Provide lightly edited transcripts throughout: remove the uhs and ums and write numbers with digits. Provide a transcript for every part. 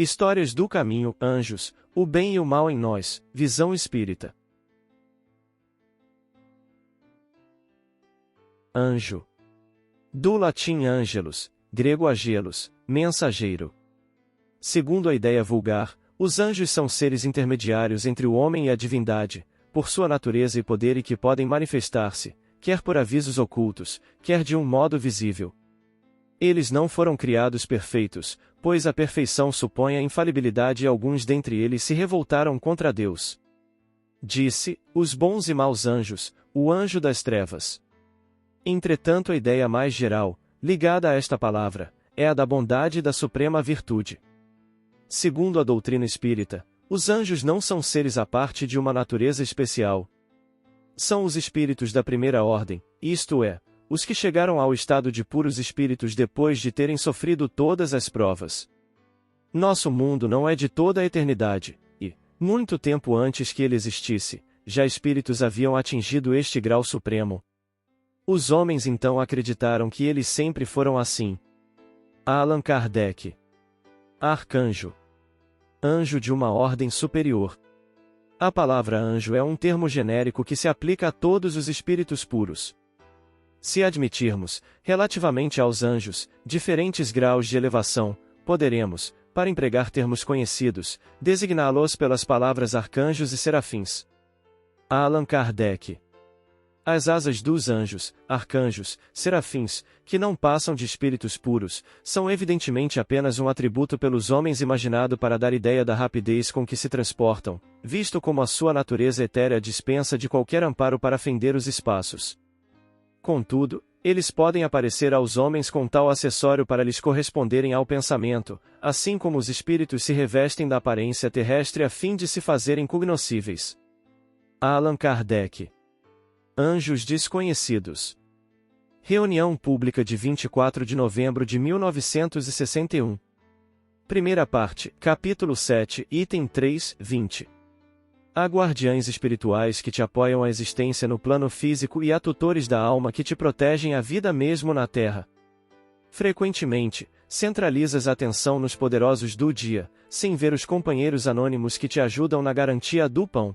Histórias do Caminho, Anjos, o Bem e o Mal em Nós, Visão Espírita. Anjo. Do latim angelus, grego agelos, mensageiro. Segundo a ideia vulgar, os anjos são seres intermediários entre o homem e a divindade, por sua natureza e poder e que podem manifestar-se, quer por avisos ocultos, quer de um modo visível. Eles não foram criados perfeitos, pois a perfeição supõe a infalibilidade e alguns dentre eles se revoltaram contra Deus. Disse, os bons e maus anjos, o anjo das trevas. Entretanto, a ideia mais geral, ligada a esta palavra, é a da bondade e da suprema virtude. Segundo a doutrina espírita, os anjos não são seres à parte de uma natureza especial. São os espíritos da primeira ordem, isto é, os que chegaram ao estado de puros espíritos depois de terem sofrido todas as provas. Nosso mundo não é de toda a eternidade, e, muito tempo antes que ele existisse, já espíritos haviam atingido este grau supremo. Os homens então acreditaram que eles sempre foram assim. Allan Kardec. Arcanjo. Anjo de uma ordem superior. A palavra anjo é um termo genérico que se aplica a todos os espíritos puros. Se admitirmos, relativamente aos anjos, diferentes graus de elevação, poderemos, para empregar termos conhecidos, designá-los pelas palavras arcanjos e serafins. Allan Kardec. As asas dos anjos, arcanjos, serafins, que não passam de espíritos puros, são evidentemente apenas um atributo pelos homens imaginado para dar ideia da rapidez com que se transportam, visto como a sua natureza etérea dispensa de qualquer amparo para fender os espaços. Contudo, eles podem aparecer aos homens com tal acessório para lhes corresponderem ao pensamento, assim como os espíritos se revestem da aparência terrestre a fim de se fazerem cognoscíveis. Allan Kardec. Anjos desconhecidos. Reunião pública de 24 de novembro de 1961. Primeira parte, capítulo 7, item 3, 20. Há guardiães espirituais que te apoiam a existência no plano físico e há tutores da alma que te protegem a vida mesmo na terra. Frequentemente, centralizas a atenção nos poderosos do dia, sem ver os companheiros anônimos que te ajudam na garantia do pão.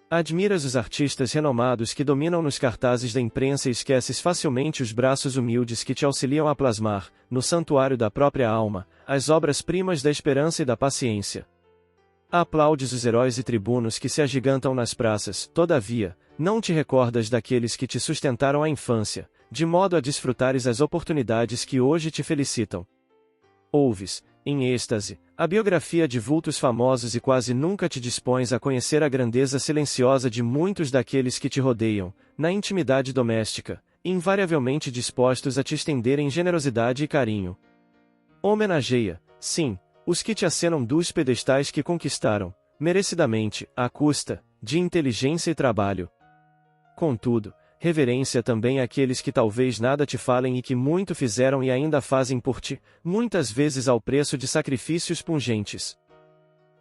Admiras os artistas renomados que dominam nos cartazes da imprensa e esqueces facilmente os braços humildes que te auxiliam a plasmar, no santuário da própria alma, as obras-primas da esperança e da paciência. Aplaudes os heróis e tribunos que se agigantam nas praças, todavia, não te recordas daqueles que te sustentaram a infância, de modo a desfrutares as oportunidades que hoje te felicitam. Ouves, em êxtase, a biografia de vultos famosos e quase nunca te dispões a conhecer a grandeza silenciosa de muitos daqueles que te rodeiam, na intimidade doméstica, invariavelmente dispostos a te estenderem generosidade e carinho. Homenageia, sim, os que te acenam dos pedestais que conquistaram, merecidamente, à custa de inteligência e trabalho. Contudo, reverência também àqueles que talvez nada te falem e que muito fizeram e ainda fazem por ti, muitas vezes ao preço de sacrifícios pungentes.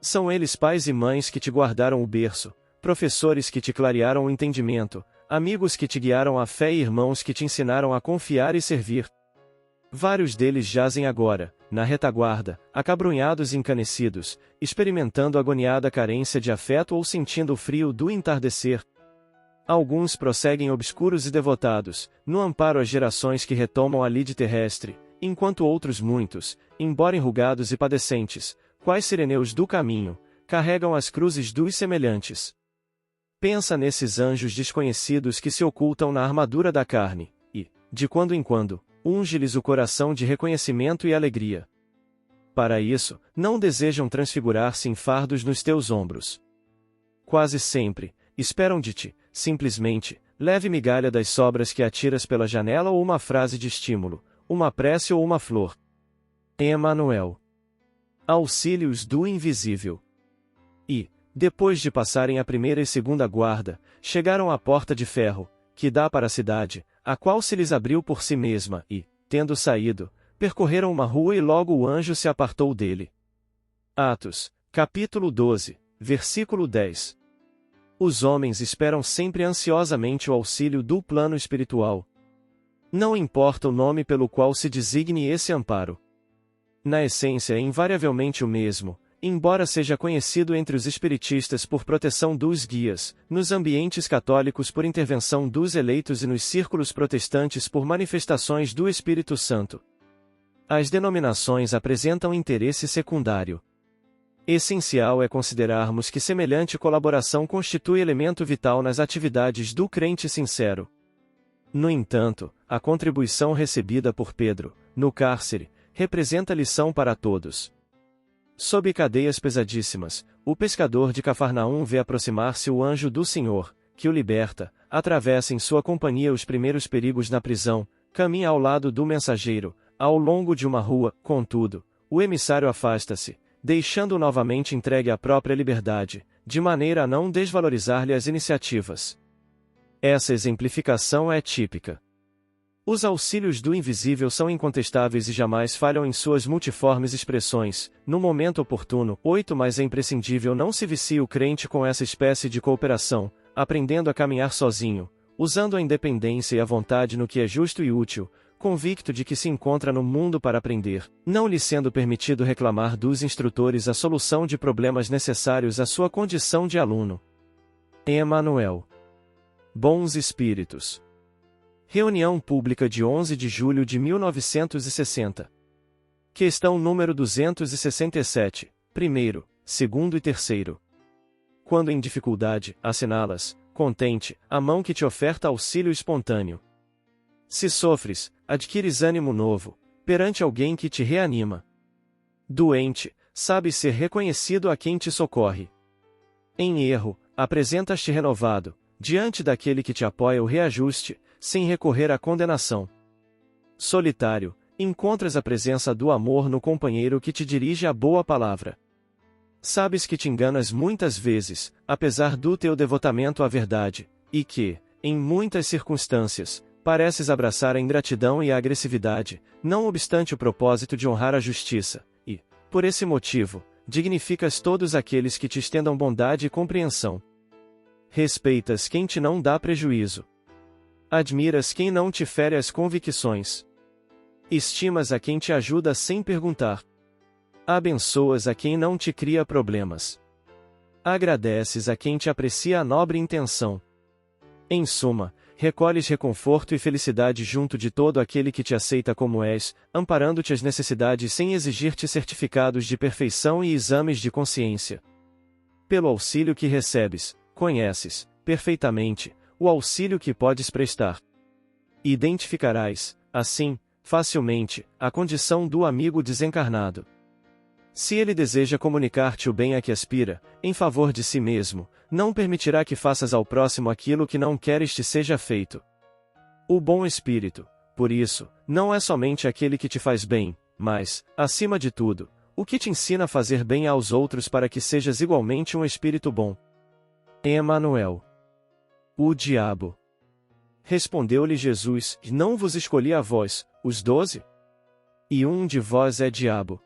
São eles pais e mães que te guardaram o berço, professores que te clarearam o entendimento, amigos que te guiaram à fé e irmãos que te ensinaram a confiar e servir. Vários deles jazem agora, na retaguarda, acabrunhados e encanecidos, experimentando agoniada carência de afeto ou sentindo o frio do entardecer. Alguns prosseguem obscuros e devotados, no amparo às gerações que retomam a lide terrestre, enquanto outros muitos, embora enrugados e padecentes, quais sireneus do caminho, carregam as cruzes dos semelhantes. Pensa nesses anjos desconhecidos que se ocultam na armadura da carne, e, de quando em quando, unge-lhes o coração de reconhecimento e alegria. Para isso, não desejam transfigurar-se em fardos nos teus ombros. Quase sempre, esperam de ti, simplesmente, leve migalha das sobras que atiras pela janela ou uma frase de estímulo, uma prece ou uma flor. Emmanuel. Auxílios do invisível. E, depois de passarem a primeira e segunda guarda, chegaram à porta de ferro, que dá para a cidade, a qual se lhes abriu por si mesma e, tendo saído, percorreram uma rua e logo o anjo se apartou dele. Atos, capítulo 12, versículo 10. Os homens esperam sempre ansiosamente o auxílio do plano espiritual. Não importa o nome pelo qual se designe esse amparo. Na essência é invariavelmente o mesmo, embora seja conhecido entre os espiritistas por proteção dos guias, nos ambientes católicos por intervenção dos eleitos e nos círculos protestantes por manifestações do Espírito Santo. As denominações apresentam interesse secundário. Essencial é considerarmos que semelhante colaboração constitui elemento vital nas atividades do crente sincero. No entanto, a contribuição recebida por Pedro, no cárcere, representa lição para todos. Sob cadeias pesadíssimas, o pescador de Cafarnaum vê aproximar-se o anjo do Senhor, que o liberta, atravessa em sua companhia os primeiros perigos na prisão, caminha ao lado do mensageiro, ao longo de uma rua, contudo, o emissário afasta-se, deixando-o novamente entregue à própria liberdade, de maneira a não desvalorizar-lhe as iniciativas. Essa exemplificação é típica. Os auxílios do invisível são incontestáveis e jamais falham em suas multiformes expressões. No momento oportuno, mas é imprescindível não se vicie o crente com essa espécie de cooperação, aprendendo a caminhar sozinho, usando a independência e a vontade no que é justo e útil, convicto de que se encontra no mundo para aprender, não lhe sendo permitido reclamar dos instrutores a solução de problemas necessários à sua condição de aluno. Emmanuel. Bons Espíritos. Reunião Pública de 11 de julho de 1960. Questão número 267, primeiro, segundo e terceiro. Quando em dificuldade, assinalas, contente, a mão que te oferta auxílio espontâneo. Se sofres, adquires ânimo novo, perante alguém que te reanima. Doente, sabes ser reconhecido a quem te socorre. Em erro, apresentas-te renovado, diante daquele que te apoia o reajuste, sem recorrer à condenação. Solitário, encontras a presença do amor no companheiro que te dirige a boa palavra. Sabes que te enganas muitas vezes, apesar do teu devotamento à verdade, e que, em muitas circunstâncias, pareces abraçar a ingratidão e a agressividade, não obstante o propósito de honrar a justiça, e, por esse motivo, dignificas todos aqueles que te estendam bondade e compreensão. Respeitas quem te não dá prejuízo. Admiras quem não te fere as convicções. Estimas a quem te ajuda sem perguntar. Abençoas a quem não te cria problemas. Agradeces a quem te aprecia a nobre intenção. Em suma, recolhes reconforto e felicidade junto de todo aquele que te aceita como és, amparando-te as necessidades sem exigir-te certificados de perfeição e exames de consciência. Pelo auxílio que recebes, conheces, perfeitamente, o auxílio que podes prestar. Identificarás, assim, facilmente, a condição do amigo desencarnado. Se ele deseja comunicar-te o bem a que aspira, em favor de si mesmo, não permitirá que faças ao próximo aquilo que não queres te seja feito. O bom espírito, por isso, não é somente aquele que te faz bem, mas, acima de tudo, o que te ensina a fazer bem aos outros para que sejas igualmente um espírito bom. Emmanuel. O diabo. Respondeu-lhe Jesus: Não vos escolhi a vós, os 12? E um de vós é diabo.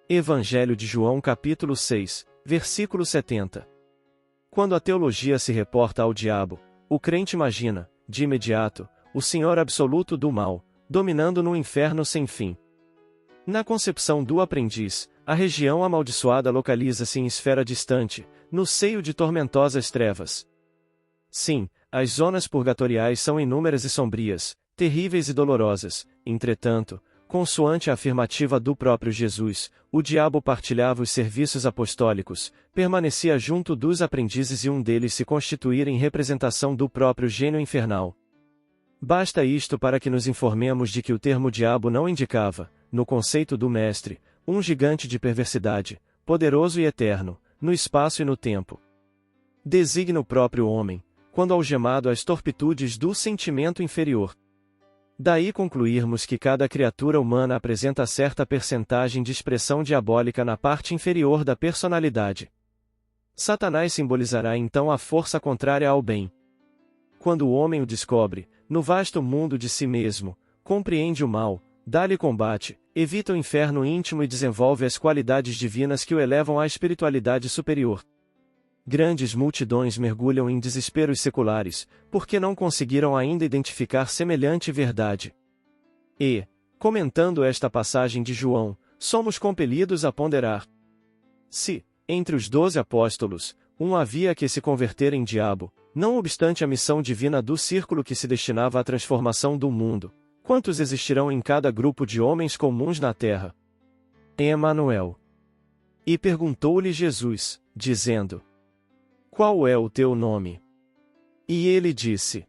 Evangelho de João capítulo 6, versículo 70. Quando a teologia se reporta ao diabo, o crente imagina, de imediato, o Senhor absoluto do mal, dominando no inferno sem fim. Na concepção do aprendiz, a região amaldiçoada localiza-se em esfera distante, no seio de tormentosas trevas. Sim, as zonas purgatoriais são inúmeras e sombrias, terríveis e dolorosas, entretanto, consoante a afirmativa do próprio Jesus, o diabo partilhava os serviços apostólicos, permanecia junto dos aprendizes e um deles se constituir em representação do próprio gênio infernal. Basta isto para que nos informemos de que o termo diabo não indicava, no conceito do mestre, um gigante de perversidade, poderoso e eterno, no espaço e no tempo. Designa o próprio homem, quando algemado às torpitudes do sentimento inferior. Daí concluirmos que cada criatura humana apresenta certa percentagem de expressão diabólica na parte inferior da personalidade. Satanás simbolizará então a força contrária ao bem. Quando o homem o descobre, no vasto mundo de si mesmo, compreende o mal, dá-lhe combate, evita o inferno íntimo e desenvolve as qualidades divinas que o elevam à espiritualidade superior. Grandes multidões mergulham em desesperos seculares, porque não conseguiram ainda identificar semelhante verdade. E, comentando esta passagem de João, somos compelidos a ponderar. Se, entre os 12 apóstolos, um havia que se converter em diabo, não obstante a missão divina do círculo que se destinava à transformação do mundo, quantos existirão em cada grupo de homens comuns na terra? Emanuel. E perguntou-lhe Jesus, dizendo: Qual é o teu nome? E ele disse: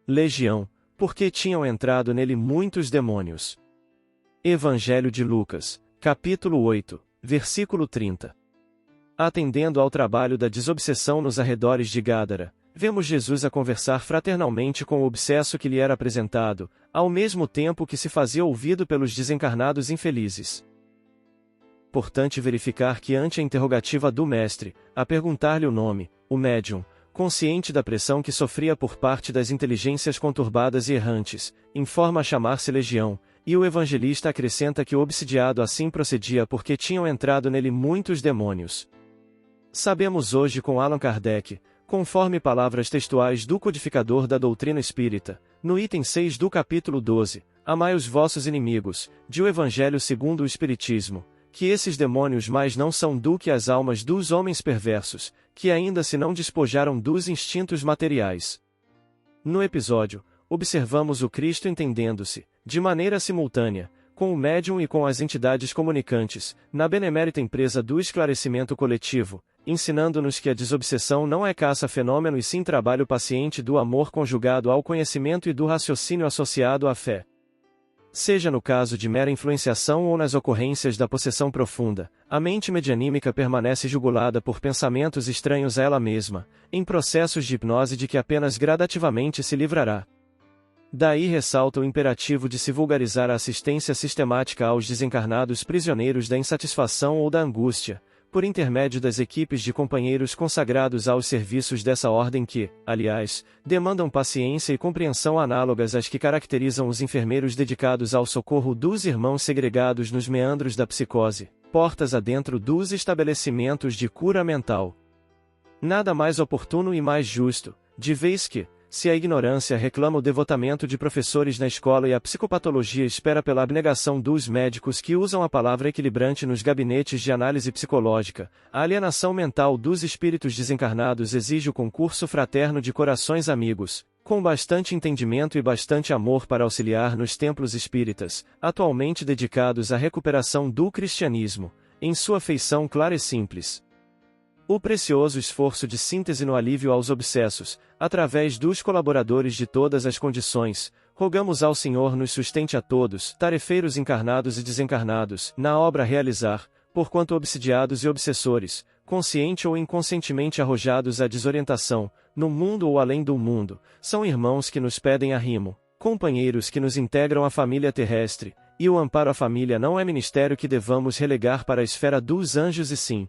Legião, porque tinham entrado nele muitos demônios. Evangelho de Lucas, capítulo 8, versículo 30. Atendendo ao trabalho da desobsessão nos arredores de Gádara, vemos Jesus a conversar fraternalmente com o obsesso que lhe era apresentado, ao mesmo tempo que se fazia ouvido pelos desencarnados infelizes. Importante verificar que ante a interrogativa do mestre, a perguntar-lhe o nome, o médium, consciente da pressão que sofria por parte das inteligências conturbadas e errantes, informa a chamar-se Legião, e o evangelista acrescenta que o obsidiado assim procedia porque tinham entrado nele muitos demônios. Sabemos hoje com Allan Kardec, conforme palavras textuais do codificador da doutrina espírita, no item 6 do capítulo 12, Amai os vossos inimigos, de O Evangelho segundo o Espiritismo, que esses demônios mais não são do que as almas dos homens perversos, que ainda se não despojaram dos instintos materiais. No episódio, observamos o Cristo entendendo-se, de maneira simultânea, com o médium e com as entidades comunicantes, na benemérita empresa do esclarecimento coletivo, ensinando-nos que a desobsessão não é caça-fenômeno e sim trabalho paciente do amor conjugado ao conhecimento e do raciocínio associado à fé. Seja no caso de mera influenciação ou nas ocorrências da possessão profunda, a mente medianímica permanece jugulada por pensamentos estranhos a ela mesma, em processos de hipnose de que apenas gradativamente se livrará. Daí ressalta o imperativo de se vulgarizar a assistência sistemática aos desencarnados prisioneiros da insatisfação ou da angústia, por intermédio das equipes de companheiros consagrados aos serviços dessa ordem que, aliás, demandam paciência e compreensão análogas às que caracterizam os enfermeiros dedicados ao socorro dos irmãos segregados nos meandros da psicose, portas adentro dos estabelecimentos de cura mental. Nada mais oportuno e mais justo, de vez que, se a ignorância reclama o devotamento de professores na escola e a psicopatologia espera pela abnegação dos médicos que usam a palavra equilibrante nos gabinetes de análise psicológica, a alienação mental dos espíritos desencarnados exige o concurso fraterno de corações amigos, com bastante entendimento e bastante amor para auxiliar nos templos espíritas, atualmente dedicados à recuperação do cristianismo, em sua feição clara e simples. O precioso esforço de síntese no alívio aos obsessos, através dos colaboradores de todas as condições, rogamos ao Senhor nos sustente a todos, tarefeiros encarnados e desencarnados, na obra a realizar, porquanto obsidiados e obsessores, consciente ou inconscientemente arrojados à desorientação, no mundo ou além do mundo, são irmãos que nos pedem arrimo, companheiros que nos integram à família terrestre, e o amparo à família não é ministério que devamos relegar para a esfera dos anjos e sim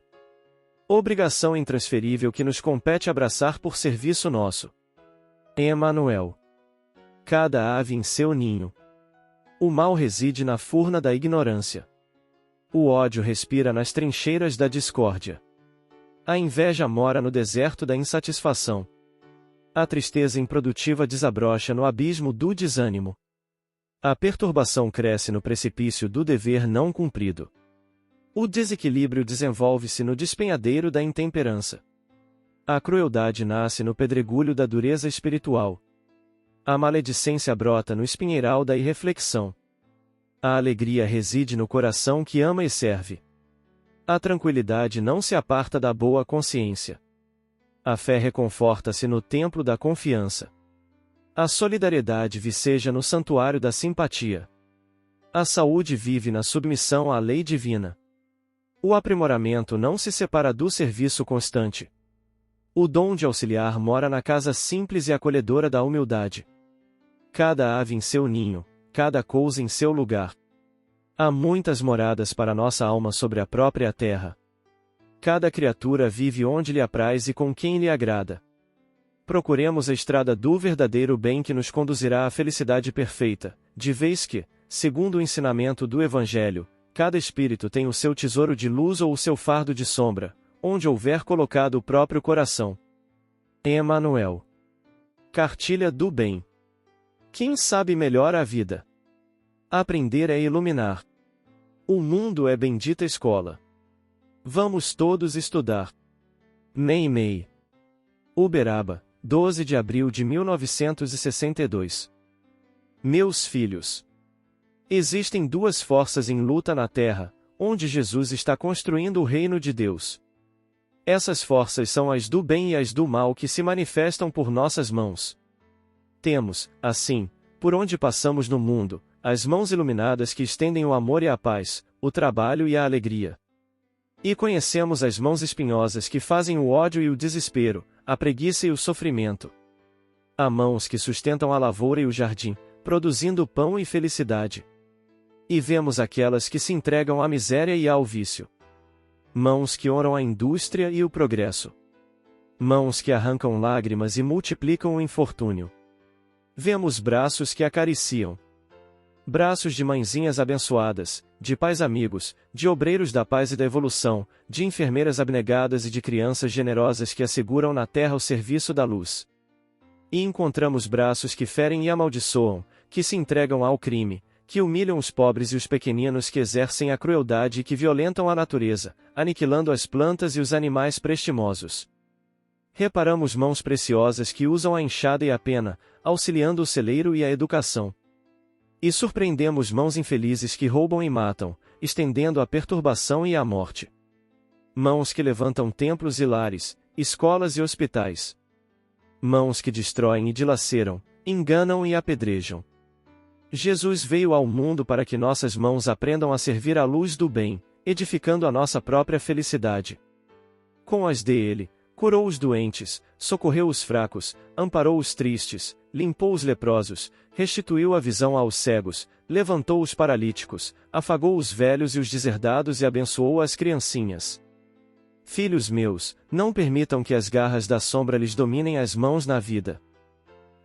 obrigação intransferível que nos compete abraçar por serviço nosso. Emanuel. Cada ave em seu ninho. O mal reside na furna da ignorância. O ódio respira nas trincheiras da discórdia. A inveja mora no deserto da insatisfação. A tristeza improdutiva desabrocha no abismo do desânimo. A perturbação cresce no precipício do dever não cumprido. O desequilíbrio desenvolve-se no despenhadeiro da intemperança. A crueldade nasce no pedregulho da dureza espiritual. A maledicência brota no espinheiral da irreflexão. A alegria reside no coração que ama e serve. A tranquilidade não se aparta da boa consciência. A fé reconforta-se no templo da confiança. A solidariedade viceja no santuário da simpatia. A saúde vive na submissão à lei divina. O aprimoramento não se separa do serviço constante. O dom de auxiliar mora na casa simples e acolhedora da humildade. Cada ave em seu ninho, cada coisa em seu lugar. Há muitas moradas para nossa alma sobre a própria terra. Cada criatura vive onde lhe apraz e com quem lhe agrada. Procuremos a estrada do verdadeiro bem que nos conduzirá à felicidade perfeita, de vez que, segundo o ensinamento do Evangelho, cada espírito tem o seu tesouro de luz ou o seu fardo de sombra, onde houver colocado o próprio coração. Emanuel. Cartilha do bem. Quem sabe melhor a vida? Aprender é iluminar. O mundo é bendita escola. Vamos todos estudar. Meimei. Uberaba, 12 de abril de 1962. Meus filhos. Existem duas forças em luta na Terra, onde Jesus está construindo o reino de Deus. Essas forças são as do bem e as do mal que se manifestam por nossas mãos. Temos, assim, por onde passamos no mundo, as mãos iluminadas que estendem o amor e a paz, o trabalho e a alegria. E conhecemos as mãos espinhosas que fazem o ódio e o desespero, a preguiça e o sofrimento. Há mãos que sustentam a lavoura e o jardim, produzindo pão e felicidade. E vemos aquelas que se entregam à miséria e ao vício. Mãos que honram a indústria e o progresso. Mãos que arrancam lágrimas e multiplicam o infortúnio. Vemos braços que acariciam. Braços de mãezinhas abençoadas, de pais amigos, de obreiros da paz e da evolução, de enfermeiras abnegadas e de crianças generosas que asseguram na terra o serviço da luz. E encontramos braços que ferem e amaldiçoam, que se entregam ao crime, que humilham os pobres e os pequeninos, que exercem a crueldade e que violentam a natureza, aniquilando as plantas e os animais prestimosos. Reparamos mãos preciosas que usam a enxada e a pena, auxiliando o celeiro e a educação. E surpreendemos mãos infelizes que roubam e matam, estendendo a perturbação e a morte. Mãos que levantam templos e lares, escolas e hospitais. Mãos que destroem e dilaceram, enganam e apedrejam. Jesus veio ao mundo para que nossas mãos aprendam a servir à luz do bem, edificando a nossa própria felicidade. Com as dele, curou os doentes, socorreu os fracos, amparou os tristes, limpou os leprosos, restituiu a visão aos cegos, levantou os paralíticos, afagou os velhos e os deserdados e abençoou as criancinhas. Filhos meus, não permitam que as garras da sombra lhes dominem as mãos na vida.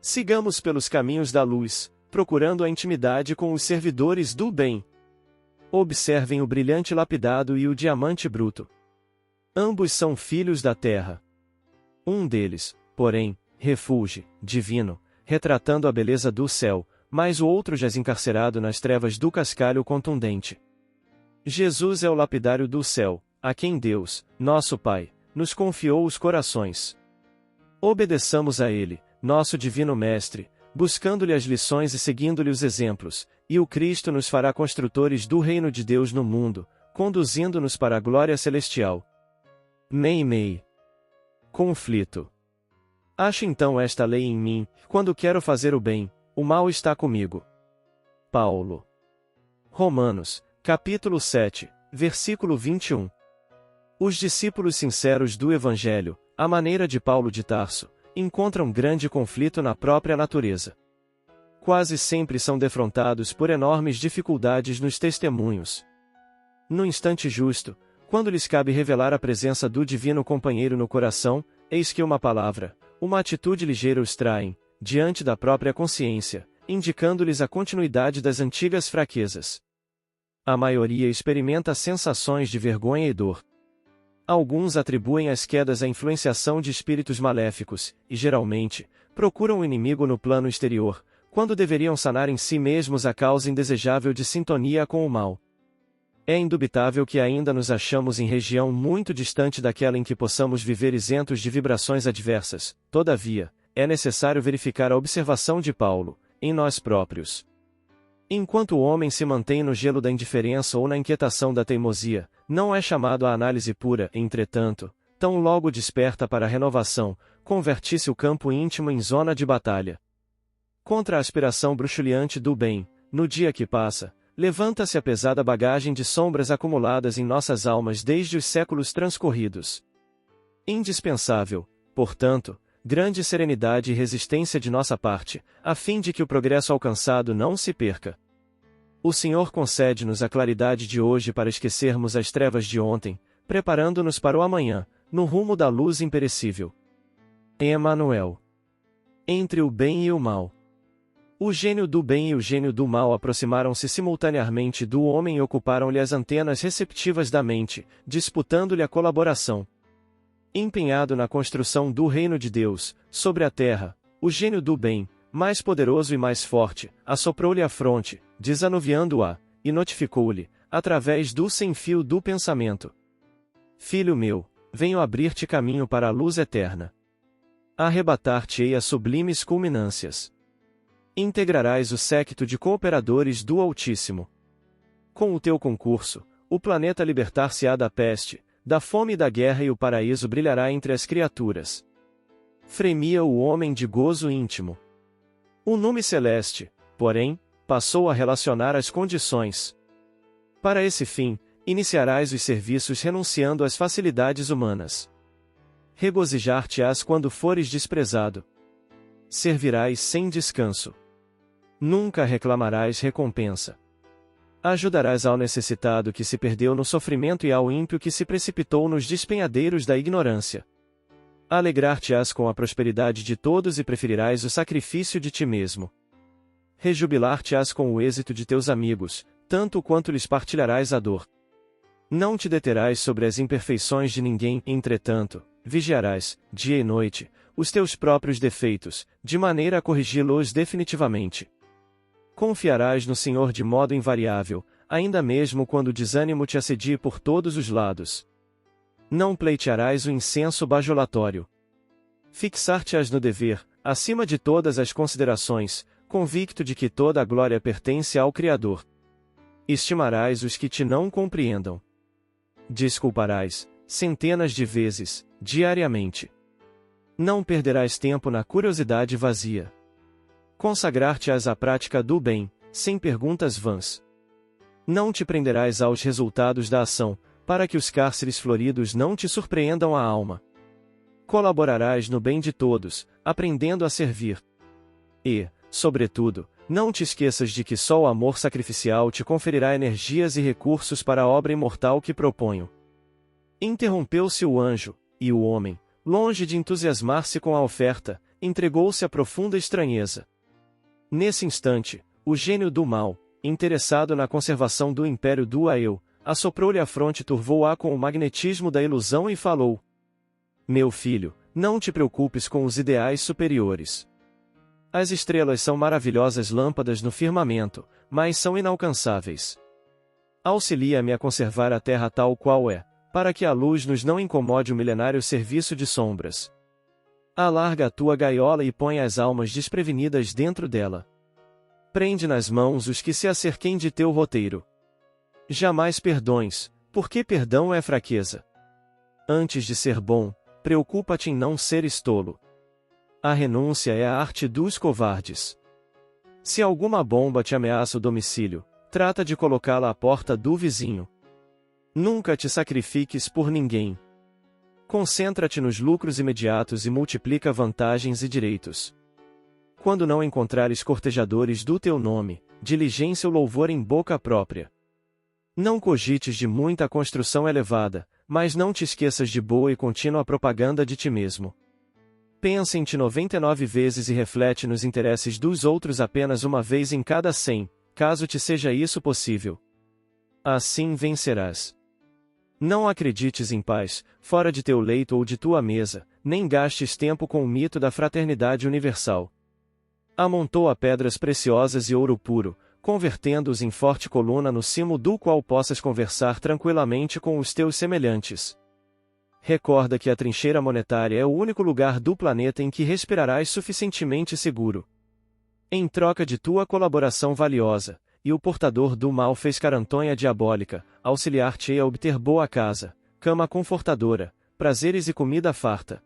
Sigamos pelos caminhos da luz, procurando a intimidade com os servidores do bem. Observem o brilhante lapidado e o diamante bruto. Ambos são filhos da terra. Um deles, porém, refulge, divino, retratando a beleza do céu, mas o outro jaz encarcerado nas trevas do cascalho contundente. Jesus é o lapidário do céu, a quem Deus, nosso Pai, nos confiou os corações. Obedeçamos a Ele, nosso divino Mestre, buscando-lhe as lições e seguindo-lhe os exemplos, e o Cristo nos fará construtores do reino de Deus no mundo, conduzindo-nos para a glória celestial. Meimei. Conflito. Acho então esta lei em mim: quando quero fazer o bem, o mal está comigo. Paulo. Romanos, capítulo 7, versículo 21. Os discípulos sinceros do Evangelho, à maneira de Paulo de Tarso, encontram grande conflito na própria natureza. Quase sempre são defrontados por enormes dificuldades nos testemunhos. No instante justo, quando lhes cabe revelar a presença do divino companheiro no coração, eis que uma palavra, uma atitude ligeira os traem, diante da própria consciência, indicando-lhes a continuidade das antigas fraquezas. A maioria experimenta sensações de vergonha e dor. Alguns atribuem as quedas à influenciação de espíritos maléficos, e geralmente, procuram o inimigo no plano exterior, quando deveriam sanar em si mesmos a causa indesejável de sintonia com o mal. É indubitável que ainda nos achamos em região muito distante daquela em que possamos viver isentos de vibrações adversas. Todavia, é necessário verificar a observação de Paulo, em nós próprios. Enquanto o homem se mantém no gelo da indiferença ou na inquietação da teimosia, não é chamado à análise pura. Entretanto, tão logo desperta para a renovação, converte-se o campo íntimo em zona de batalha. Contra a aspiração bruxuleante do bem, no dia que passa, levanta-se a pesada bagagem de sombras acumuladas em nossas almas desde os séculos transcorridos. Indispensável, portanto, grande serenidade e resistência de nossa parte, a fim de que o progresso alcançado não se perca. O Senhor concede-nos a claridade de hoje para esquecermos as trevas de ontem, preparando-nos para o amanhã, no rumo da luz imperecível. Emmanuel. Entre o bem e o mal. O gênio do bem e o gênio do mal aproximaram-se simultaneamente do homem e ocuparam-lhe as antenas receptivas da mente, disputando-lhe a colaboração. Empenhado na construção do reino de Deus, sobre a terra, o gênio do bem, mais poderoso e mais forte, assoprou-lhe a fronte, desanuviando-a, e notificou-lhe, através do sem-fio do pensamento. Filho meu, venho abrir-te caminho para a luz eterna. Arrebatar-te-ei a sublimes culminâncias. Integrarás o séquito de cooperadores do Altíssimo. Com o teu concurso, o planeta libertar-se-á da peste, da fome e da guerra, e o paraíso brilhará entre as criaturas. Fremia o homem de gozo íntimo. O nume celeste, porém, passou a relacionar as condições. Para esse fim, iniciarás os serviços renunciando às facilidades humanas. Regozijar-te-ás quando fores desprezado. Servirás sem descanso. Nunca reclamarás recompensa. Ajudarás ao necessitado que se perdeu no sofrimento e ao ímpio que se precipitou nos despenhadeiros da ignorância. Alegrar-te-ás com a prosperidade de todos e preferirás o sacrifício de ti mesmo. Rejubilar-te-ás com o êxito de teus amigos, tanto quanto lhes partilharás a dor. Não te deterás sobre as imperfeições de ninguém, entretanto, vigiarás, dia e noite, os teus próprios defeitos, de maneira a corrigi-los definitivamente. Confiarás no Senhor de modo invariável, ainda mesmo quando o desânimo te assedie por todos os lados. Não pleitearás o incenso bajulatório. Fixar-te-ás no dever, acima de todas as considerações, convicto de que toda a glória pertence ao Criador. Estimarás os que te não compreendam. Desculparás, centenas de vezes, diariamente. Não perderás tempo na curiosidade vazia. Consagrar-te-ás à prática do bem, sem perguntas vãs. Não te prenderás aos resultados da ação, para que os cárceres floridos não te surpreendam a alma. Colaborarás no bem de todos, aprendendo a servir. E, sobretudo, não te esqueças de que só o amor sacrificial te conferirá energias e recursos para a obra imortal que proponho. Interrompeu-se o anjo, e o homem, longe de entusiasmar-se com a oferta, entregou-se à profunda estranheza. Nesse instante, o gênio do mal, interessado na conservação do império do Aeu, assoprou-lhe a fronte, turvou-a com o magnetismo da ilusão e falou: Meu filho, não te preocupes com os ideais superiores. As estrelas são maravilhosas lâmpadas no firmamento, mas são inalcançáveis. Auxilia-me a conservar a terra tal qual é, para que a luz nos não incomode o milenário serviço de sombras. Alarga a tua gaiola e põe as almas desprevenidas dentro dela. Prende nas mãos os que se acerquem de teu roteiro. Jamais perdões, porque perdão é fraqueza. Antes de ser bom, preocupa-te em não seres tolo. A renúncia é a arte dos covardes. Se alguma bomba te ameaça o domicílio, trata de colocá-la à porta do vizinho. Nunca te sacrifiques por ninguém. Concentra-te nos lucros imediatos e multiplica vantagens e direitos. Quando não encontrares cortejadores do teu nome, diligência o louvor em boca própria. Não cogites de muita construção elevada, mas não te esqueças de boa e contínua propaganda de ti mesmo. Pensa em ti 99 vezes e reflete nos interesses dos outros apenas uma vez em cada 100, caso te seja isso possível. Assim vencerás. Não acredites em paz, fora de teu leito ou de tua mesa, nem gastes tempo com o mito da fraternidade universal. Amontoa pedras preciosas e ouro puro, convertendo-os em forte coluna no cimo do qual possas conversar tranquilamente com os teus semelhantes. Recorda que a trincheira monetária é o único lugar do planeta em que respirarás suficientemente seguro. Em troca de tua colaboração valiosa, e o portador do mal fez carantonha diabólica, auxiliar-te-ei a obter boa casa, cama confortadora, prazeres e comida farta.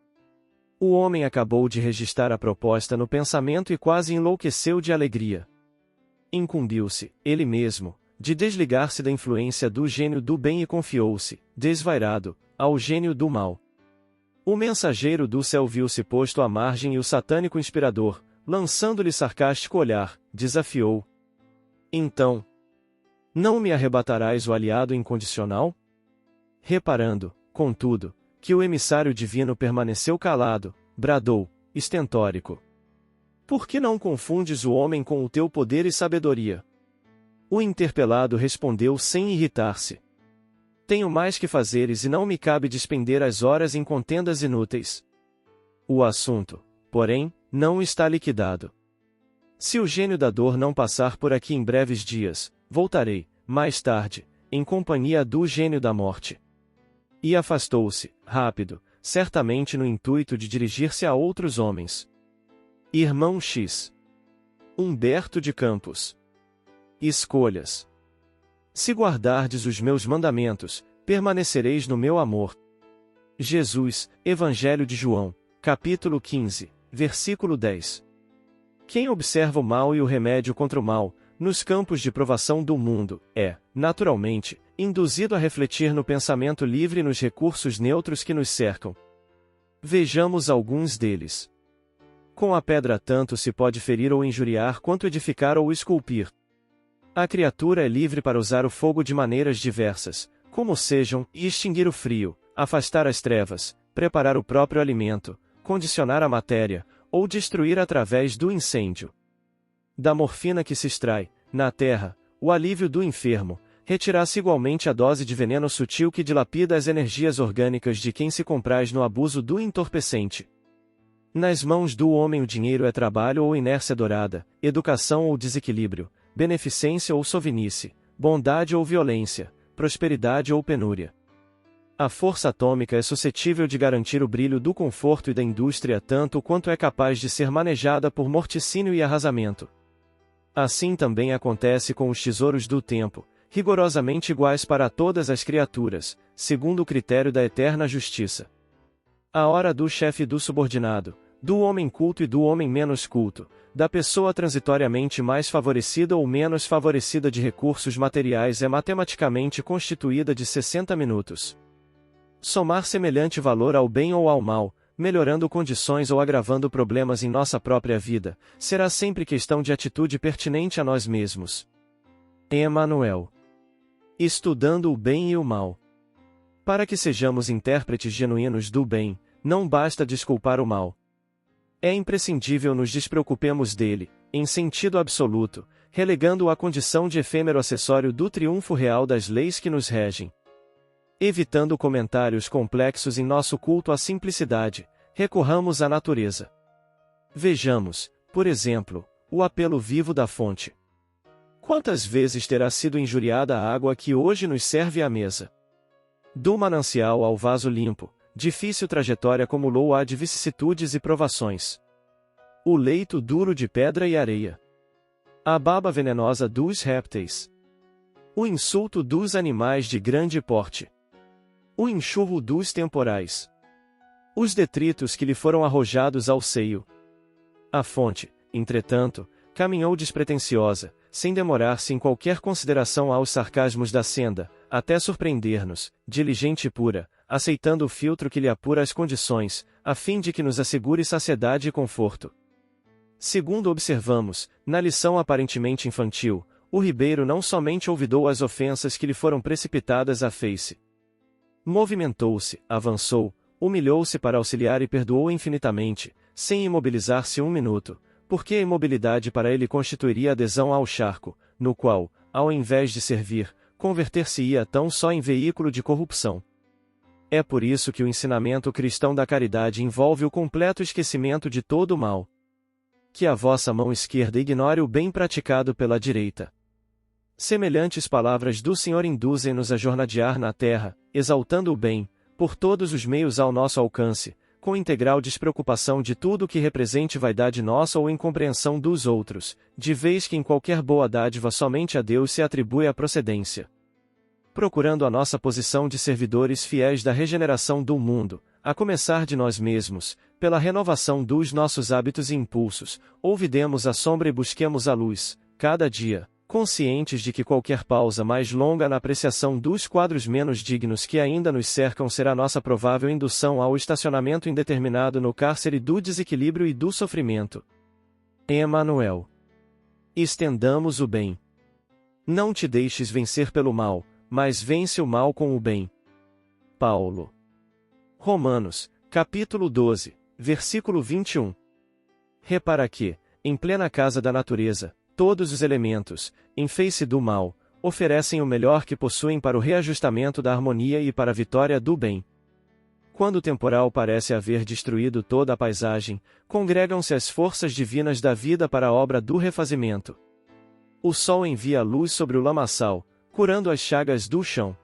O homem acabou de registrar a proposta no pensamento e quase enlouqueceu de alegria. Incumbiu-se, ele mesmo, de desligar-se da influência do gênio do bem e confiou-se, desvairado, ao gênio do mal. O mensageiro do céu viu-se posto à margem e o satânico inspirador, lançando-lhe sarcástico olhar, desafiou: Então, não me arrebatarás o aliado incondicional? Reparando, contudo, que o emissário divino permaneceu calado, bradou, estentórico: Por que não confundes o homem com o teu poder e sabedoria? O interpelado respondeu sem irritar-se: Tenho mais que fazeres e não me cabe despender as horas em contendas inúteis. O assunto, porém, não está liquidado. Se o gênio da dor não passar por aqui em breves dias, voltarei, mais tarde, em companhia do gênio da morte. E afastou-se, rápido, certamente no intuito de dirigir-se a outros homens. Irmão X. Humberto de Campos. Escolhas. Se guardardes os meus mandamentos, permanecereis no meu amor. Jesus, Evangelho de João, capítulo 15, versículo 10. Quem observa o mal e o remédio contra o mal, nos campos de provação do mundo, é, naturalmente, induzido a refletir no pensamento livre e nos recursos neutros que nos cercam. Vejamos alguns deles. Com a pedra tanto se pode ferir ou injuriar quanto edificar ou esculpir. A criatura é livre para usar o fogo de maneiras diversas, como sejam, extinguir o frio, afastar as trevas, preparar o próprio alimento, condicionar a matéria, ou destruir através do incêndio. Da morfina que se extrai, na terra, o alívio do enfermo, retirar-se igualmente a dose de veneno sutil que dilapida as energias orgânicas de quem se compraz no abuso do entorpecente. Nas mãos do homem o dinheiro é trabalho ou inércia dourada, educação ou desequilíbrio, beneficência ou sovinice, bondade ou violência, prosperidade ou penúria. A força atômica é suscetível de garantir o brilho do conforto e da indústria tanto quanto é capaz de ser manejada por morticínio e arrasamento. Assim também acontece com os tesouros do tempo, rigorosamente iguais para todas as criaturas, segundo o critério da eterna justiça. A hora do chefe e do subordinado, do homem culto e do homem menos culto, da pessoa transitoriamente mais favorecida ou menos favorecida de recursos materiais é matematicamente constituída de 60 minutos. Somar semelhante valor ao bem ou ao mal, melhorando condições ou agravando problemas em nossa própria vida, será sempre questão de atitude pertinente a nós mesmos. Emmanuel. Estudando o bem e o mal. Para que sejamos intérpretes genuínos do bem, não basta desculpar o mal. É imprescindível nos despreocupemos dele, em sentido absoluto, relegando-o à condição de efêmero acessório do triunfo real das leis que nos regem. Evitando comentários complexos em nosso culto à simplicidade, recorramos à natureza. Vejamos, por exemplo, o apelo vivo da fonte. Quantas vezes terá sido injuriada a água que hoje nos serve à mesa? Do manancial ao vaso limpo, difícil trajetória acumulou-a de vicissitudes e provações. O leito duro de pedra e areia. A baba venenosa dos répteis. O insulto dos animais de grande porte. O enxurro dos temporais. Os detritos que lhe foram arrojados ao seio. A fonte, entretanto, caminhou despretensiosa, sem demorar-se em qualquer consideração aos sarcasmos da senda, até surpreender-nos, diligente e pura, aceitando o filtro que lhe apura as condições, a fim de que nos assegure saciedade e conforto. Segundo observamos, na lição aparentemente infantil, o ribeiro não somente olvidou as ofensas que lhe foram precipitadas à face. Movimentou-se, avançou, humilhou-se para auxiliar e perdoou infinitamente, sem imobilizar-se um minuto, porque a imobilidade para ele constituiria adesão ao charco, no qual, ao invés de servir, converter-se-ia tão só em veículo de corrupção. É por isso que o ensinamento cristão da caridade envolve o completo esquecimento de todo o mal. Que a vossa mão esquerda ignore o bem praticado pela direita. Semelhantes palavras do Senhor induzem-nos a jornadear na terra, exaltando o bem, por todos os meios ao nosso alcance, com integral despreocupação de tudo que represente vaidade nossa ou incompreensão dos outros, de vez que em qualquer boa dádiva somente a Deus se atribui a procedência. Procurando a nossa posição de servidores fiéis da regeneração do mundo, a começar de nós mesmos, pela renovação dos nossos hábitos e impulsos, ouvidemos a sombra e busquemos a luz, cada dia, conscientes de que qualquer pausa mais longa na apreciação dos quadros menos dignos que ainda nos cercam será nossa provável indução ao estacionamento indeterminado no cárcere do desequilíbrio e do sofrimento. Emmanuel. Estendamos o bem. Não te deixes vencer pelo mal, mas vence o mal com o bem. Paulo. Romanos, capítulo 12, versículo 21. Repara que, em plena casa da natureza, todos os elementos, em face do mal, oferecem o melhor que possuem para o reajustamento da harmonia e para a vitória do bem. Quando o temporal parece haver destruído toda a paisagem, congregam-se as forças divinas da vida para a obra do refazimento. O sol envia luz sobre o lamaçal, curando as chagas do chão.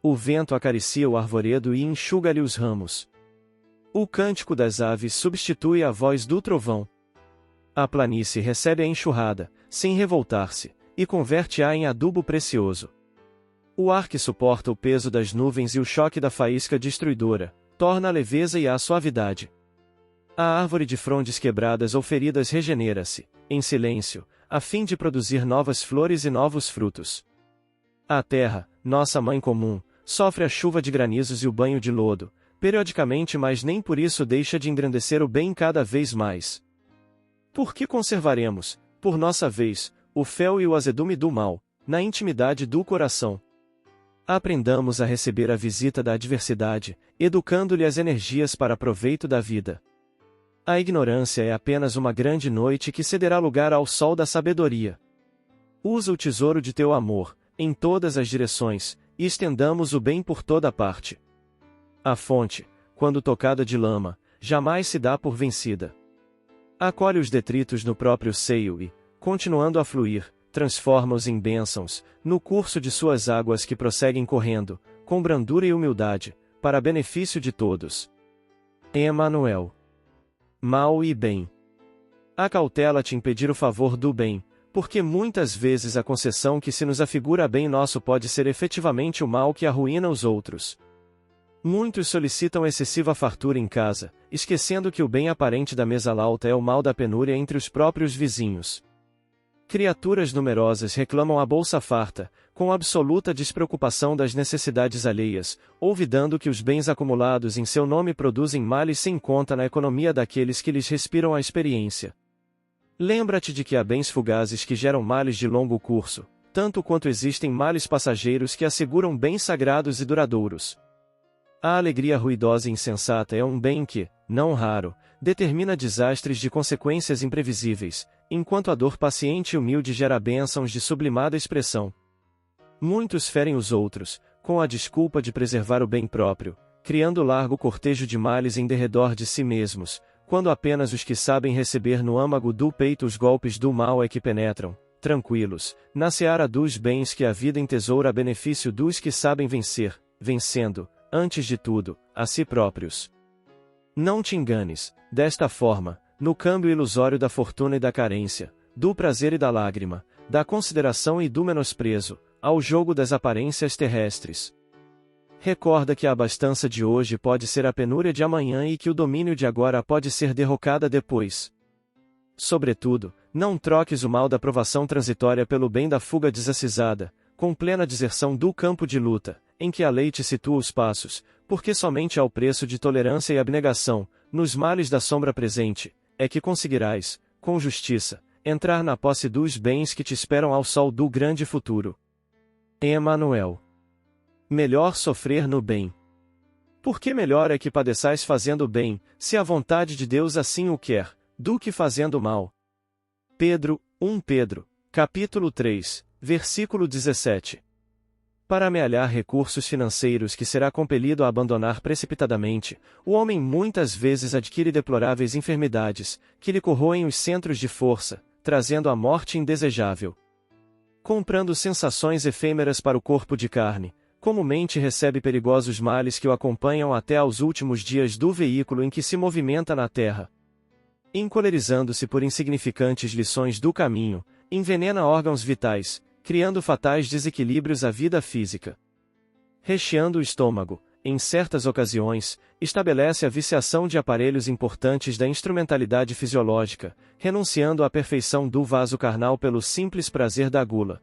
O vento acaricia o arvoredo e enxuga-lhe os ramos. O cântico das aves substitui a voz do trovão. A planície recebe a enxurrada, sem revoltar-se, e converte-a em adubo precioso. O ar que suporta o peso das nuvens e o choque da faísca destruidora, torna a leveza e a suavidade. A árvore de frondes quebradas ou feridas regenera-se, em silêncio, a fim de produzir novas flores e novos frutos. A terra, nossa mãe comum, sofre a chuva de granizos e o banho de lodo, periodicamente, mas nem por isso deixa de engrandecer o bem cada vez mais. Por que conservaremos, por nossa vez, o fel e o azedume do mal, na intimidade do coração? Aprendamos a receber a visita da adversidade, educando-lhe as energias para proveito da vida. A ignorância é apenas uma grande noite que cederá lugar ao sol da sabedoria. Usa o tesouro de teu amor, em todas as direções, e estendamos o bem por toda parte. A fonte, quando tocada de lama, jamais se dá por vencida. Acolhe os detritos no próprio seio e, continuando a fluir, transforma-os em bênçãos, no curso de suas águas que prosseguem correndo, com brandura e humildade, para benefício de todos. Emanuel. Mal e bem. Acautela-te em pedir o favor do bem, porque muitas vezes a concessão que se nos afigura a bem nosso pode ser efetivamente o mal que arruína os outros. Muitos solicitam excessiva fartura em casa, esquecendo que o bem aparente da mesa lauta é o mal da penúria entre os próprios vizinhos. Criaturas numerosas reclamam a bolsa farta, com absoluta despreocupação das necessidades alheias, olvidando que os bens acumulados em seu nome produzem males sem conta na economia daqueles que lhes respiram a experiência. Lembra-te de que há bens fugazes que geram males de longo curso, tanto quanto existem males passageiros que asseguram bens sagrados e duradouros. A alegria ruidosa e insensata é um bem que, não raro, determina desastres de consequências imprevisíveis, enquanto a dor paciente e humilde gera bênçãos de sublimada expressão. Muitos ferem os outros, com a desculpa de preservar o bem próprio, criando largo cortejo de males em derredor de si mesmos, quando apenas os que sabem receber no âmago do peito os golpes do mal é que penetram, tranquilos, na seara dos bens que a vida entesoura a benefício dos que sabem vencer, vencendo, antes de tudo, a si próprios. Não te enganes, desta forma, no câmbio ilusório da fortuna e da carência, do prazer e da lágrima, da consideração e do menosprezo, ao jogo das aparências terrestres. Recorda que a abastança de hoje pode ser a penúria de amanhã e que o domínio de agora pode ser derrocada depois. Sobretudo, não troques o mal da provação transitória pelo bem da fuga desacisada, com plena deserção do campo de luta, em que a lei te situa os passos, porque somente ao preço de tolerância e abnegação, nos males da sombra presente, é que conseguirás, com justiça, entrar na posse dos bens que te esperam ao sol do grande futuro. Emanuel. Melhor sofrer no bem. Porque melhor é que padeçais fazendo bem, se a vontade de Deus assim o quer, do que fazendo mal. Pedro, 1 Pedro, capítulo 3, versículo 17. Para amealhar recursos financeiros que será compelido a abandonar precipitadamente, o homem muitas vezes adquire deploráveis enfermidades, que lhe corroem os centros de força, trazendo a morte indesejável. Comprando sensações efêmeras para o corpo de carne, comumente recebe perigosos males que o acompanham até aos últimos dias do veículo em que se movimenta na terra. Encolerizando-se por insignificantes lições do caminho, envenena órgãos vitais, criando fatais desequilíbrios à vida física. Recheando o estômago, em certas ocasiões, estabelece a viciação de aparelhos importantes da instrumentalidade fisiológica, renunciando à perfeição do vaso carnal pelo simples prazer da gula.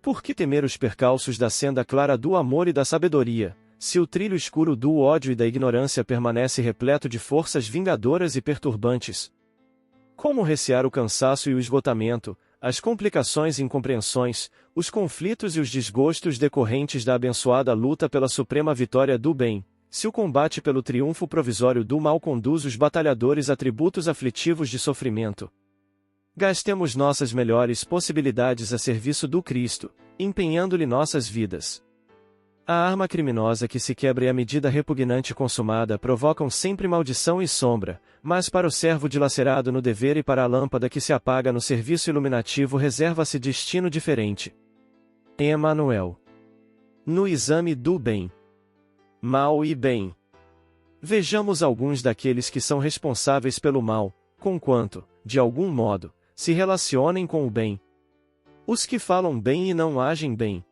Por que temer os percalços da senda clara do amor e da sabedoria, se o trilho escuro do ódio e da ignorância permanece repleto de forças vingadoras e perturbantes? Como recear o cansaço e o esgotamento, as complicações e incompreensões, os conflitos e os desgostos decorrentes da abençoada luta pela suprema vitória do bem, se o combate pelo triunfo provisório do mal conduz os batalhadores a tributos aflitivos de sofrimento? Gastemos nossas melhores possibilidades a serviço do Cristo, empenhando-lhe nossas vidas. A arma criminosa que se quebra e a medida repugnante consumada provocam sempre maldição e sombra, mas para o servo dilacerado no dever e para a lâmpada que se apaga no serviço iluminativo reserva-se destino diferente. Emanuel. No exame do bem, mal e bem. Vejamos alguns daqueles que são responsáveis pelo mal, conquanto, de algum modo, se relacionem com o bem. Os que falam bem e não agem bem.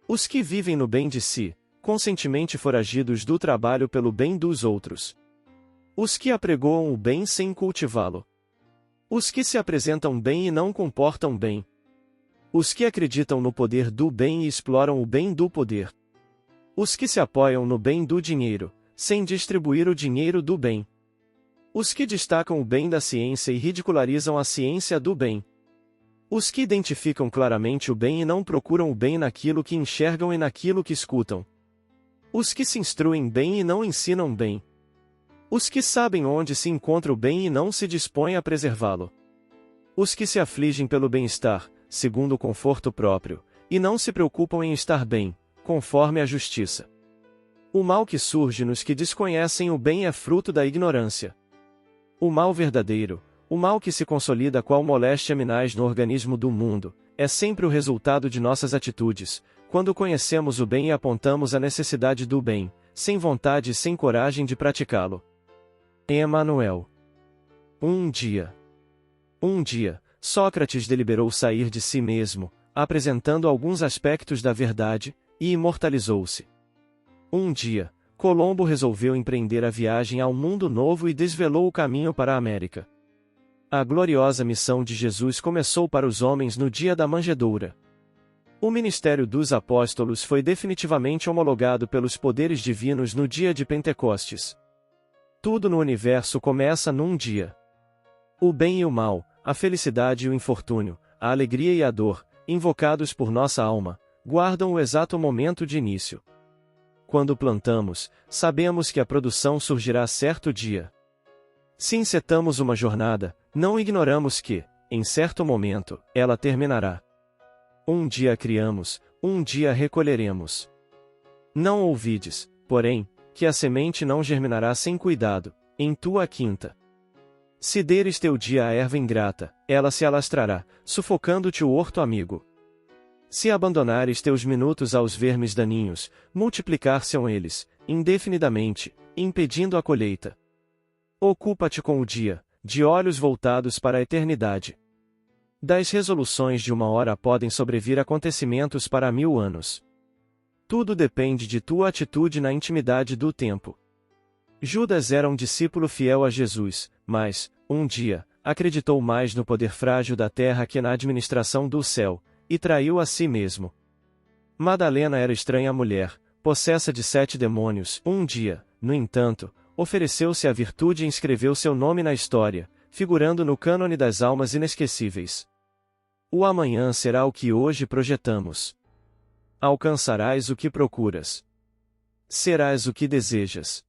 Os que vivem no bem de si, constantemente foragidos do trabalho pelo bem dos outros. Os que apregoam o bem sem cultivá-lo. Os que se apresentam bem e não comportam bem. Os que acreditam no poder do bem e exploram o bem do poder. Os que se apoiam no bem do dinheiro, sem distribuir o dinheiro do bem. Os que destacam o bem da ciência e ridicularizam a ciência do bem. Os que identificam claramente o bem e não procuram o bem naquilo que enxergam e naquilo que escutam. Os que se instruem bem e não ensinam bem. Os que sabem onde se encontra o bem e não se dispõem a preservá-lo. Os que se afligem pelo bem-estar, segundo o conforto próprio, e não se preocupam em estar bem, conforme a justiça. O mal que surge nos que desconhecem o bem é fruto da ignorância. O mal verdadeiro, o mal que se consolida qual moléstia minais no organismo do mundo, é sempre o resultado de nossas atitudes, quando conhecemos o bem e apontamos a necessidade do bem, sem vontade e sem coragem de praticá-lo. Emanuel. Um dia, Sócrates deliberou sair de si mesmo, apresentando alguns aspectos da verdade, e imortalizou-se. Um dia, Colombo resolveu empreender a viagem ao mundo novo e desvelou o caminho para a América. A gloriosa missão de Jesus começou para os homens no dia da manjedoura. O ministério dos apóstolos foi definitivamente homologado pelos poderes divinos no dia de Pentecostes. Tudo no universo começa num dia. O bem e o mal, a felicidade e o infortúnio, a alegria e a dor, invocados por nossa alma, guardam o exato momento de início. Quando plantamos, sabemos que a produção surgirá certo dia. Se encetamos uma jornada, não ignoramos que, em certo momento, ela terminará. Um dia criamos, um dia recolheremos. Não ouvides, porém, que a semente não germinará sem cuidado, em tua quinta. Se deres teu dia à erva ingrata, ela se alastrará, sufocando-te o horto amigo. Se abandonares teus minutos aos vermes daninhos, multiplicar-se-ão eles, indefinidamente, impedindo a colheita. Ocupa-te com o dia, de olhos voltados para a eternidade. Das resoluções de uma hora podem sobrevir acontecimentos para 1000 anos. Tudo depende de tua atitude na intimidade do tempo. Judas era um discípulo fiel a Jesus, mas, um dia, acreditou mais no poder frágil da terra que na administração do céu, e traiu a si mesmo. Madalena era estranha mulher, possessa de 7 demônios. Um dia, no entanto, ofereceu-se à virtude e inscreveu seu nome na história, figurando no cânone das almas inesquecíveis. O amanhã será o que hoje projetamos. Alcançarás o que procuras. Serás o que desejas.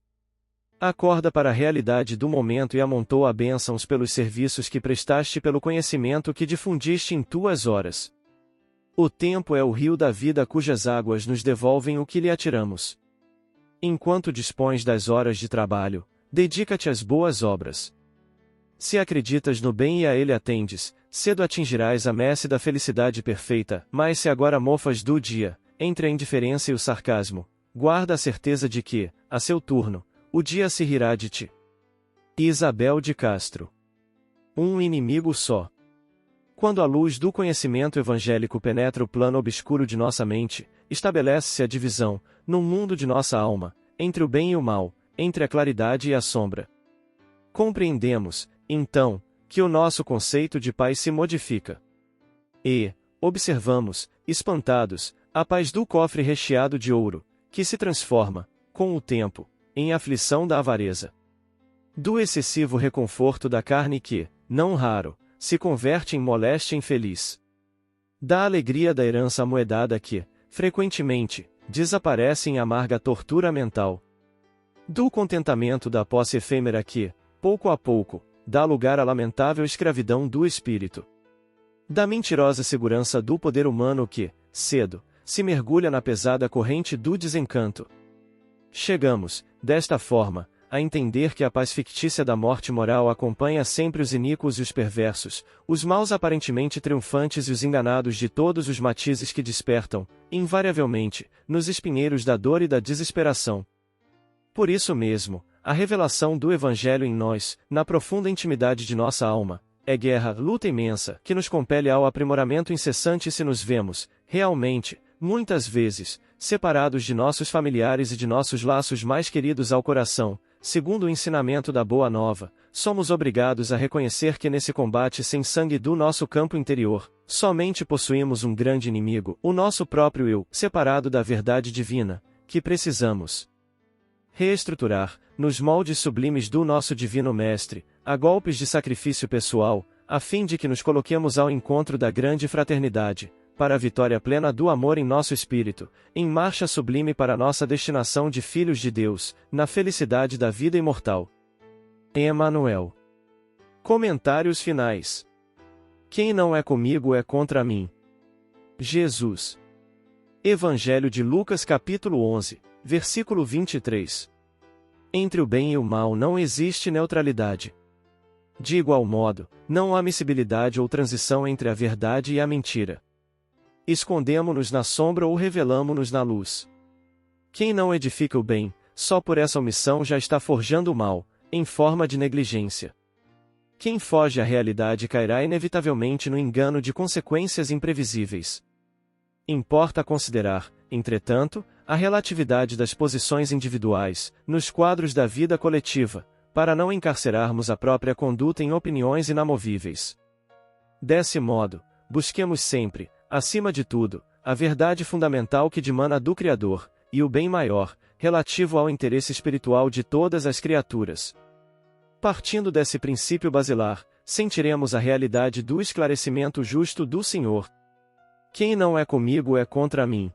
Acorda para a realidade do momento e amontoa bênçãos pelos serviços que prestaste pelo conhecimento que difundiste em tuas horas. O tempo é o rio da vida cujas águas nos devolvem o que lhe atiramos. Enquanto dispões das horas de trabalho, dedica-te às boas obras. Se acreditas no bem e a ele atendes, cedo atingirás a messe da felicidade perfeita, mas se agora mofas do dia, entre a indiferença e o sarcasmo, guarda a certeza de que, a seu turno, o dia se rirá de ti. Isabel de Castro. Um inimigo só. Quando a luz do conhecimento evangélico penetra o plano obscuro de nossa mente, estabelece-se a divisão, no mundo de nossa alma, entre o bem e o mal, entre a claridade e a sombra. Compreendemos, então, que o nosso conceito de paz se modifica. E, observamos, espantados, a paz do cofre recheado de ouro, que se transforma, com o tempo, em aflição da avareza. Do excessivo reconforto da carne que, não raro, se converte em moléstia infeliz. Da alegria da herança amoedada que, frequentemente, desaparece em amarga tortura mental. Do contentamento da posse efêmera que, pouco a pouco, dá lugar à lamentável escravidão do espírito. Da mentirosa segurança do poder humano que, cedo, se mergulha na pesada corrente do desencanto. Chegamos, desta forma, a entender que a paz fictícia da morte moral acompanha sempre os iníquos e os perversos, os maus aparentemente triunfantes e os enganados de todos os matizes que despertam, invariavelmente, nos espinheiros da dor e da desesperação. Por isso mesmo, a revelação do Evangelho em nós, na profunda intimidade de nossa alma, é guerra, luta imensa, que nos compele ao aprimoramento incessante se nos vemos, realmente, muitas vezes, separados de nossos familiares e de nossos laços mais queridos ao coração. Segundo o ensinamento da Boa Nova, somos obrigados a reconhecer que nesse combate sem sangue do nosso campo interior, somente possuímos um grande inimigo, o nosso próprio eu, separado da verdade divina, que precisamos reestruturar, nos moldes sublimes do nosso Divino Mestre, a golpes de sacrifício pessoal, a fim de que nos coloquemos ao encontro da grande fraternidade, para a vitória plena do amor em nosso espírito, em marcha sublime para nossa destinação de filhos de Deus, na felicidade da vida imortal. Emmanuel. Comentários finais. Quem não é comigo é contra mim. Jesus. Evangelho de Lucas capítulo 11, versículo 23. Entre o bem e o mal não existe neutralidade. De igual modo, não há miscibilidade ou transição entre a verdade e a mentira. Escondemo-nos na sombra ou revelamo-nos na luz. Quem não edifica o bem, só por essa omissão já está forjando o mal, em forma de negligência. Quem foge à realidade cairá inevitavelmente no engano de consequências imprevisíveis. Importa considerar, entretanto, a relatividade das posições individuais, nos quadros da vida coletiva, para não encarcerarmos a própria conduta em opiniões inamovíveis. Desse modo, busquemos sempre, acima de tudo, a verdade fundamental que dimana do Criador, e o bem maior, relativo ao interesse espiritual de todas as criaturas. Partindo desse princípio basilar, sentiremos a realidade do esclarecimento justo do Senhor. Quem não é comigo é contra mim.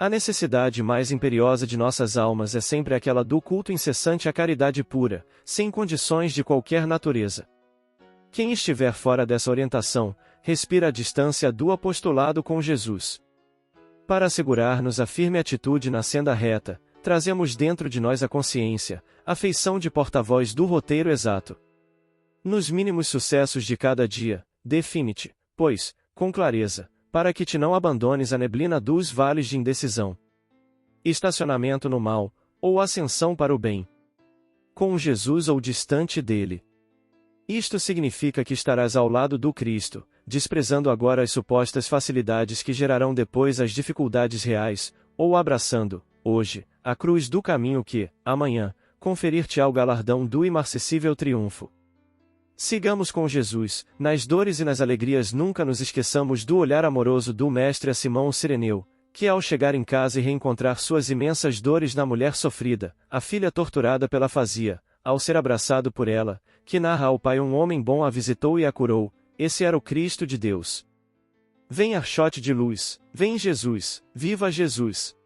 A necessidade mais imperiosa de nossas almas é sempre aquela do culto incessante à caridade pura, sem condições de qualquer natureza. Quem estiver fora dessa orientação, respira a distância do apostolado com Jesus. Para assegurar-nos a firme atitude na senda reta, trazemos dentro de nós a consciência, a feição de porta-voz do roteiro exato. Nos mínimos sucessos de cada dia, define-te, pois, com clareza, para que te não abandones a neblina dos vales de indecisão. Estacionamento no mal, ou ascensão para o bem. Com Jesus ou distante dele. Isto significa que estarás ao lado do Cristo, desprezando agora as supostas facilidades que gerarão depois as dificuldades reais, ou abraçando, hoje, a cruz do caminho que, amanhã, conferir-te-á o galardão do imarcessível triunfo. Sigamos com Jesus, nas dores e nas alegrias nunca nos esqueçamos do olhar amoroso do Mestre a Simão o Cireneu, que ao chegar em casa e reencontrar suas imensas dores na mulher sofrida, a filha torturada pela afasia, ao ser abraçado por ela, que narra ao Pai um homem bom a visitou e a curou, esse era o Cristo de Deus. Vem archote de luz, vem Jesus, viva Jesus!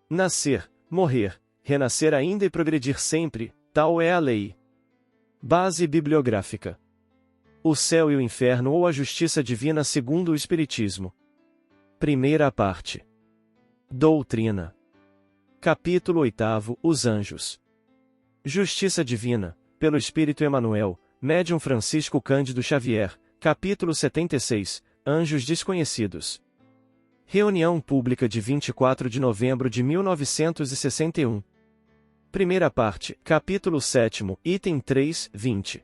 Nascer, morrer, renascer ainda e progredir sempre, tal é a lei. Base bibliográfica. O céu e o inferno ou a justiça divina segundo o Espiritismo. Primeira parte. Doutrina. Capítulo 8. Os Anjos. Justiça Divina, pelo Espírito Emmanuel, Médium Francisco Cândido Xavier, capítulo 76, Anjos Desconhecidos. Reunião Pública de 24 de novembro de 1961. Primeira parte, capítulo 7, item 3, 20.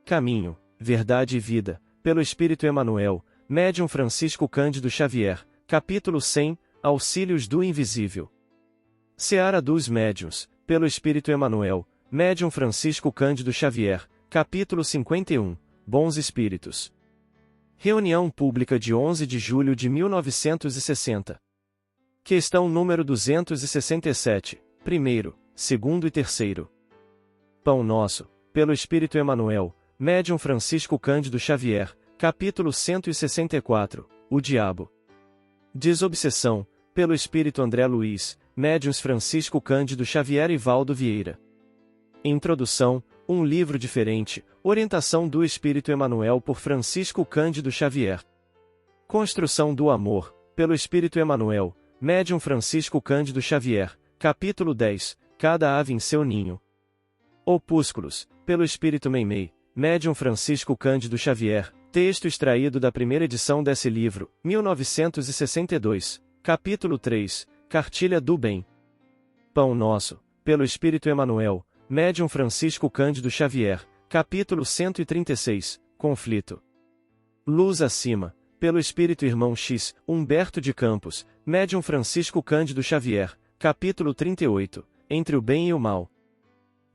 Caminho, Verdade e Vida, pelo Espírito Emmanuel, Médium Francisco Cândido Xavier, capítulo 100, Auxílios do Invisível. Seara dos Médiuns, pelo Espírito Emmanuel, Médium Francisco Cândido Xavier, capítulo 51, Bons Espíritos. Reunião Pública de 11 de julho de 1960. Questão número 267, primeiro, segundo e terceiro. Pão Nosso, pelo Espírito Emmanuel, Médium Francisco Cândido Xavier, capítulo 164, O Diabo. Desobsessão, pelo Espírito André Luiz, Médiuns Francisco Cândido Xavier e Valdo Vieira. Introdução, um livro diferente, orientação do Espírito Emmanuel por Francisco Cândido Xavier. Construção do Amor, pelo Espírito Emmanuel, Médium Francisco Cândido Xavier, capítulo 10, Cada ave em seu ninho. Opúsculos, pelo Espírito Meimei, médium Francisco Cândido Xavier, texto extraído da primeira edição desse livro, 1962, capítulo 3, Cartilha do Bem. Pão Nosso, pelo Espírito Emanuel, médium Francisco Cândido Xavier, capítulo 136, Conflito. Luz Acima, pelo Espírito Irmão X, Humberto de Campos, médium Francisco Cândido Xavier, capítulo 38, Entre o Bem e o Mal.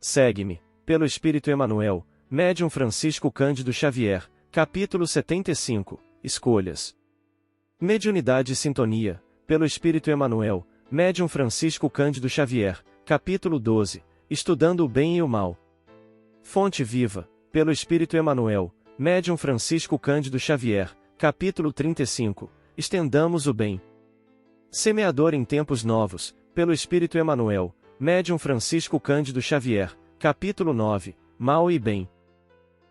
Segue-me, pelo Espírito Emanuel, médium Francisco Cândido Xavier, capítulo 75, Escolhas. Mediunidade e Sintonia, pelo Espírito Emanuel, médium Francisco Cândido Xavier, capítulo 12, Estudando o Bem e o Mal. Fonte Viva, pelo Espírito Emanuel, médium Francisco Cândido Xavier, capítulo 35, Estendamos o Bem. Semeador em Tempos Novos, pelo Espírito Emanuel, médium Francisco Cândido Xavier, capítulo 9, Mal e Bem.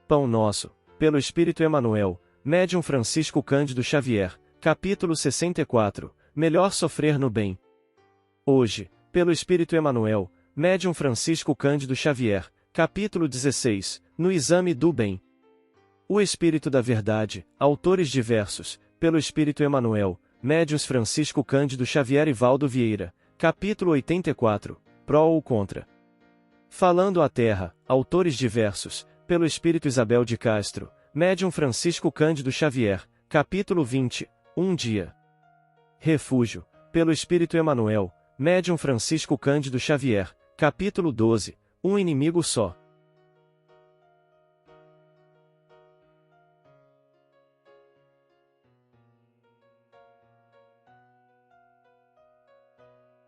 Pão Nosso, pelo Espírito Emanuel, médium Francisco Cândido Xavier, capítulo 64, Melhor Sofrer no Bem. Hoje, pelo Espírito Emanuel, médium Francisco Cândido Xavier, capítulo 16, No Exame do Bem. O Espírito da Verdade, autores diversos, pelo Espírito Emanuel, médiuns Francisco Cândido Xavier e Valdo Vieira, capítulo 84, Pró ou Contra. Falando à Terra, autores diversos, pelo Espírito Isabel de Castro, médium Francisco Cândido Xavier, capítulo 20, Um Dia. Refúgio, pelo Espírito Emanuel, médium Francisco Cândido Xavier, capítulo 12, Um Inimigo Só.